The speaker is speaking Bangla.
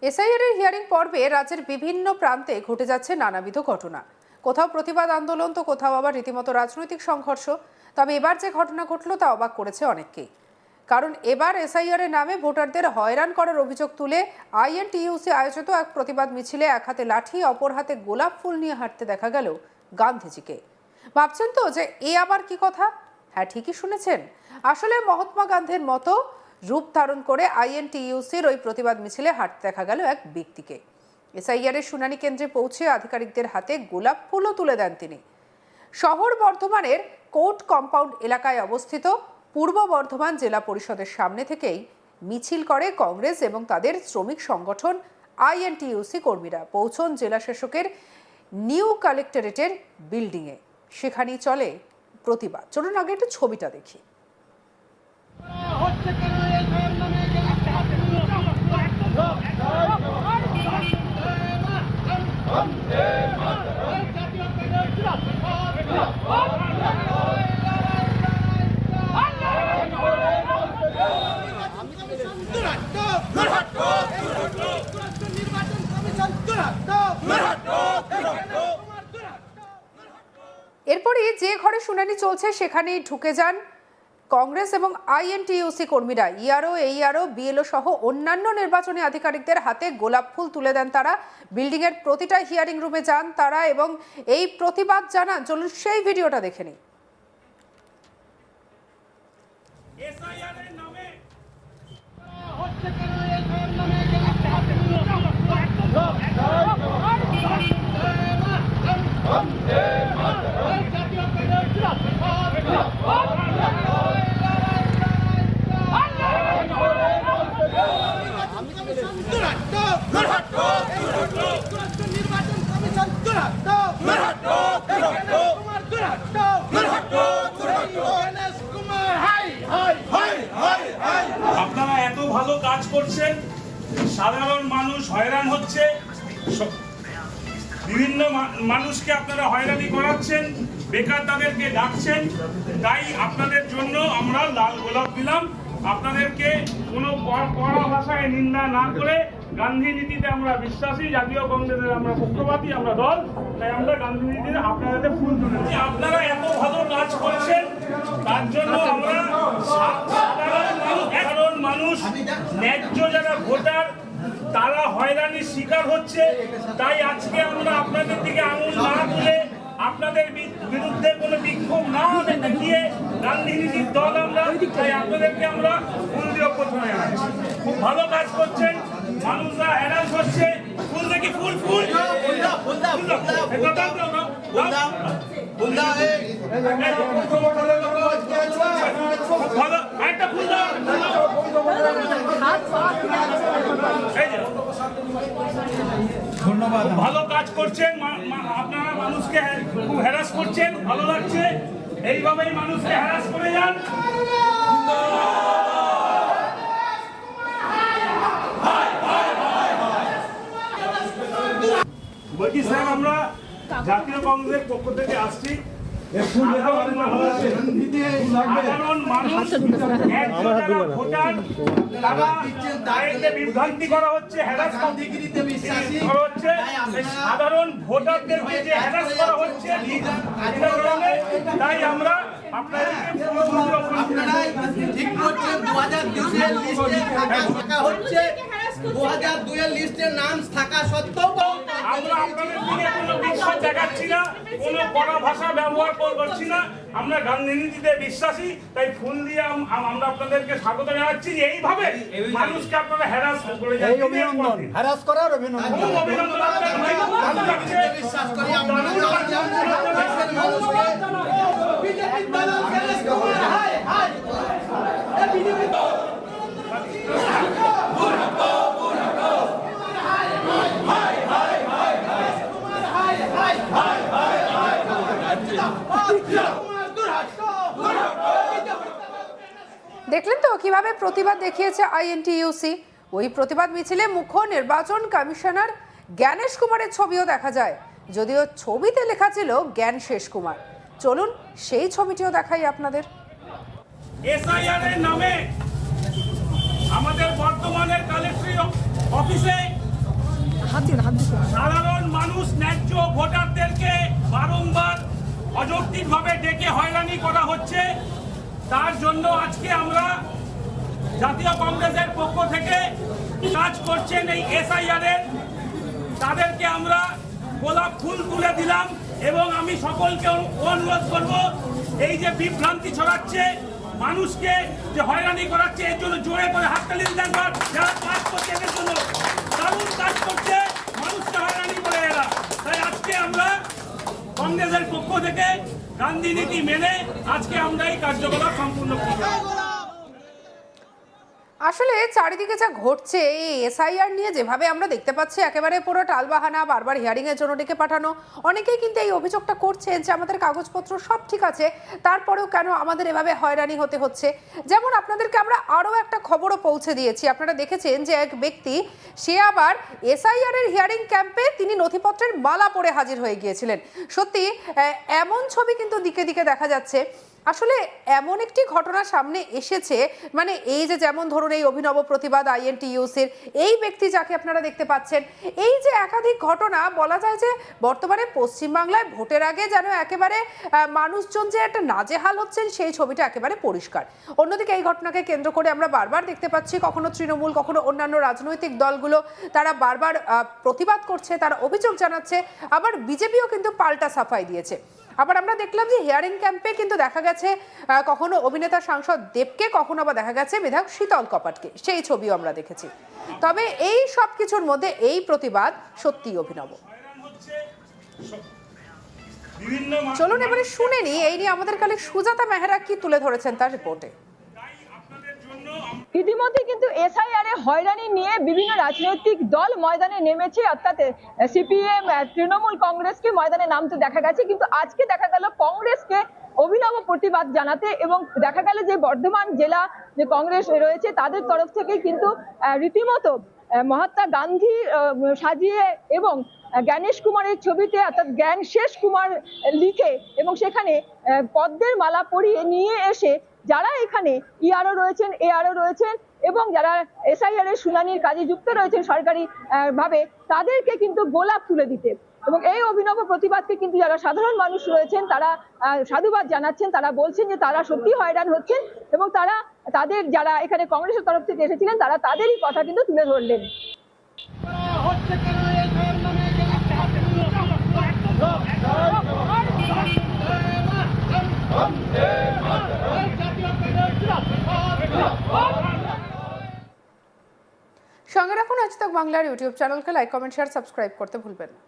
এসআইআর এর হিয়ারিং পর্বে রাজ্যের বিভিন্ন প্রান্তে ঘটে যাচ্ছে নানাবিধ ঘটনা। কোথাও প্রতিবাদ আন্দোলন, তো কোথাও আবার রীতিমতো রাজনৈতিক সংঘর্ষ। তবে এবার যে ঘটনা ঘটল তা অবাক করেছে অনেককেই। কারণ এবার এসআইআর এর নামে ভোটারদের হয়রান করার অভিযোগ তুলে আইএনটিইউসি আয়োজিত এক প্রতিবাদ মিছিলে এক হাতে লাঠি, অপর হাতে গোলাপ ফুল নিয়ে হাঁটতে দেখা গেল গান্ধীজিকে। ভাবছেন তো যে এ আবার কি কথা? হ্যাঁ, ঠিকই শুনেছেন। আসলে মহাত্মা গান্ধীর মতো রূপ ধারণ করে আইএনটিইউসির ওই প্রতিবাদ মিছিলে হাঁটতে দেখা গেল এক ব্যক্তিকে। এসআইআর এর শুনানি কেন্দ্রে পৌঁছে আধিকারিকদের হাতে গোলাপ ফুলও তুলে দেন তিনি। শহর বর্ধমানের কোর্ট কম্পাউন্ড এলাকায় অবস্থিত পূর্ব বর্ধমান জেলা পরিষদের সামনে থেকেই মিছিল করে কংগ্রেস এবং তাদের শ্রমিক সংগঠন আইএনটিইউসি কর্মীরা। পৌঁছন জেলা শাসকের নিউ কালেক্টরেটের বিল্ডিংয়ে। সেখানেই চলে প্রতিবাদ। চলুন আগে একটু ছবিটা দেখি। এরপরই যে ঘরে শুনানি চলছে সেখানেই ঢুকে যান কংগ্রেস এবং আইএনটিইউসি কর্মীরা। ইআরও, এইআরও, বিএলও সহ অন্যান্য নির্বাচনী আধিকারিকদের হাতে গোলাপ ফুল তুলে দেন তারা। বিল্ডিং এর প্রতিটা হিয়ারিং রুমে যান তারা এবং এই প্রতিবাদ জানান। চলুন সেই ভিডিওটা দেখে নিই। আপনারা এত ভালো কাজ করছেন, সাধারণ মানুষ হয়রান হচ্ছে, বিভিন্ন মানুষকে আপনারা হয়রানি করাচ্ছেন, বেকার তাদেরকে ডাকছেন। তাই আপনাদের জন্য আমরা লাল গোলাপ দিলাম। আপনাদেরকে কোনো কড়া ভাষায় নিন্দা না করে, গান্ধী নীতিতে আমরা বিশ্বাসী, জাতীয় কংগ্রেসের আমরা পক্ষপাতী, আমরা দল, তাই আমরা গান্ধী নীতিতে আপনাদের ফুল তুলেছি। আপনারা এত ভালো কাজ করছেন, তার জন্য আমরা সাধারণ মানুষ, ন্যায্য যারা ভোটার, তারা হয়রানির শিকার হচ্ছে। তাই আজকে আমরা আপনাদের দিকে আঙুল না তুলে, আপনাদের বিরুদ্ধে কোনো বিক্ষোভ না দেখিয়ে গান্ধী নীতির দল আমরা, তাই আপনাদেরকে আমরা ফুল দিয়ে অভ্যর্থনা জানাচ্ছি। খুব ভালো কাজ করছেন, মানুষরা হ্যারাস হচ্ছে। ফুল দেখি, ফুল ফুল ভালো, একটা ফুল দাও। ধন্যবাদ। ভালো কাজ করছেন আপনারা, মানুষকে খুব হ্যারাস করছেন, ভালো লাগছে। এইভাবেই মানুষকে হ্যারাস করে যান। বলছি স্যার, আমরা জাতীয় কংগ্রেসের পক্ষ থেকে আসছি। সাধারণ মানুষ, ভোটার, তাদেরকে বিভ্রান্তি করা হচ্ছে, হ্যারাস করা হচ্ছে। সাধারণ ভোটারদেরকে যে হ্যারাস করা হচ্ছে, তাই আমরা আপনাদেরকে ঠিক করছেন। 2002 এর লিস্টের নাম থাকা সত্ত্বেও আমরা আপনাদের দিকে কোনো বিশ্বাস দেখাচ্ছি না, কোনো কড়া ভাষা ব্যবহার করছি না। আমরা গান্ধী নীতিতে বিশ্বাসী, তাই ফুল দিয়ে আমরা আপনাদেরকে স্বাগত জানাচ্ছি। এইভাবে মানুষকে আপনারা হ্যারাস করে যাচ্ছেন, হ্যারাস করার অভিনন্দন। বিশ্বাস করি আমরা দেখলেন তো কিভাবে প্রতিবাদ দেখিয়েছে আইএনটিইউসি। ওই প্রতিবাদ মিছিলে মুখ্য নির্বাচন কমিশনার জ্ঞানেশ কুমারের ছবিও দেখা যায়, যদিও ছবিতে লেখা ছিল জ্ঞান শেষ কুমার। চলুন সেই ছবিটিও দেখাই আপনাদের। এসআইআর এর নামে আমাদের বর্তমানের কালেক্টর অফিসে সাধারণ মানুষ ন্যায্য ভোটারদেরকে বারংবার অযৌক্তিকভাবে ডেকে হয়রানি করা হচ্ছে। তার জন্য আজকে আমরা জাতীয় কংগ্রেসের পক্ষ থেকে কাজ করছেন এই এসআইআর এর, তাদেরকে আমরা গোলাপ ফুল তুলে দিলাম এবং আমি সকলকে অনুরোধ করব, এই যে বিভ্রান্তি ছড়াচ্ছে, মানুষকে যে হয়রানি করাচ্ছে, এর জন্য জোরে করে হাততালি দিতে পার। যারা কাজ করছে এদের জন্য দারুণ কাজ করছে, মানুষকে হয়রানি করে এরা। তাই আজকে আমরা কংগ্রেসের পক্ষ থেকে গান্ধী নীতি মেনে আজকে আমরা এই কার্যকলাপ সম্পূর্ণ করব। আসলে চারিদিকে যা ঘটছে এই এসআইআর নিয়ে যেভাবে আমরা দেখতে পাচ্ছি, একেবারে পুরো টালবাহানা, বারবার হিয়ারিং এর জন্য ডেকে পাঠানো। অনেকেই কিন্তু এই অভিযোগটা করছেন যে আমাদের কাগজপত্র সব ঠিক আছে, তারপরেও কেন আমাদের এভাবে হয়রানি হতে হচ্ছে। যেমন আপনাদেরকে আমরা আরও একটা খবরও পৌঁছে দিয়েছি, আপনারা দেখেছেন যে এক ব্যক্তি, সে আবার এসআইআর এর হিয়ারিং ক্যাম্পে তিনি নথিপত্রের মালা পরে হাজির হয়ে গিয়েছিলেন। সত্যি এমন ছবি কিন্তু দিকে দিকে দেখা যাচ্ছে। আসলে এমন একটি ঘটনা সামনে এসেছে, মানে এই যে যেমন ধরুন এই অভিনব প্রতিবাদ আইএনটিইউসির এই ব্যক্তি যাকে আপনারা দেখতে পাচ্ছেন, এই যে একাধিক ঘটনা, বলা যায় যে বর্তমানে পশ্চিমবাংলায় ভোটের আগে যেন একেবারে মানুষজন যে একটা নাজেহাল হচ্ছেন সেই ছবিটা একেবারে পরিষ্কার। অন্যদিকে এই ঘটনাকে কেন্দ্র করে আমরা বারবার দেখতে পাচ্ছি কখনো তৃণমূল, কখনো অন্যান্য রাজনৈতিক দলগুলো তারা বারবার প্রতিবাদ করছে, তারা অভিযোগ জানাচ্ছে, আবার বিজেপিও কিন্তু পাল্টা সাফাই দিয়েছে। আবার আমরা দেখলাম যে হিয়ারিং ক্যাম্পে কিন্তু দেখা গেছে কখনো অভিনেতা সাংসদ দেবকে, কখনো আবার দেখা গেছে বিধায়ক শীতল কপাটকে, সেই ছবিও আমরা দেখেছি। তবে এই সব কিছুর মধ্যে এই প্রতিবাদ সত্যিই অভিনব। চলুন এবারে শুনে নি এই নিয়ে আমাদের কালে সুজাতা মেহরা কি তুলে ধরেছেন তার রিপোর্টে। ইতিমধ্যে কিন্তু এসআইআর এ হয়রানি নিয়ে বিভিন্ন রাজনৈতিক দল ময়দানে নেমেছে, অর্থাৎ সিপিএম, তৃণমূল কংগ্রেসকে ময়দানে নামতে দেখা গেছে। কিন্তু আজকে দেখা গেল কংগ্রেসকে অভিনব প্রতিবাদ জানাতে, এবং দেখা গেল যে বর্ধমান জেলা যে কংগ্রেস রয়েছে তাদের তরফ থেকে কিন্তু রীতিমতো মহাত্মা গান্ধী সাজিয়ে এবং জ্ঞানেশ কুমারের ছবিতে, অর্থাৎ জ্ঞান শেষ কুমার লিখে এবং সেখানে পদ্মের মালা পরিয়ে নিয়ে এসে যারা এখানে ইআরও রয়েছেন, এআরও রয়েছেন এবং যারা এসআইআর এর শুনানির কাজে যুক্ত রয়েছেন সরকারি ভাবে, তাদেরকে কিন্তু গোলাপ তুলে দিতে, এবং এই অভিনব প্রতিবাদকে কিন্তু যারা সাধারণ মানুষ রয়েছেন তারা সাধুবাদ জানাচ্ছেন। তারা বলছেন যে তারা সত্যি হয়রান হচ্ছেন এবং তারা তাদের যারা এখানে কংগ্রেসের তরফ থেকে এসেছিলেন তারা তাদেরই কথা কিন্তু তুলে ধরলেন। সঙ্গে রাখুন আজ তাক বাংলার ইউটিউব চ্যানেলকে লাইক, কমেন্ট, শেয়ার, সাবস্ক্রাইব করতে ভুলবেন না।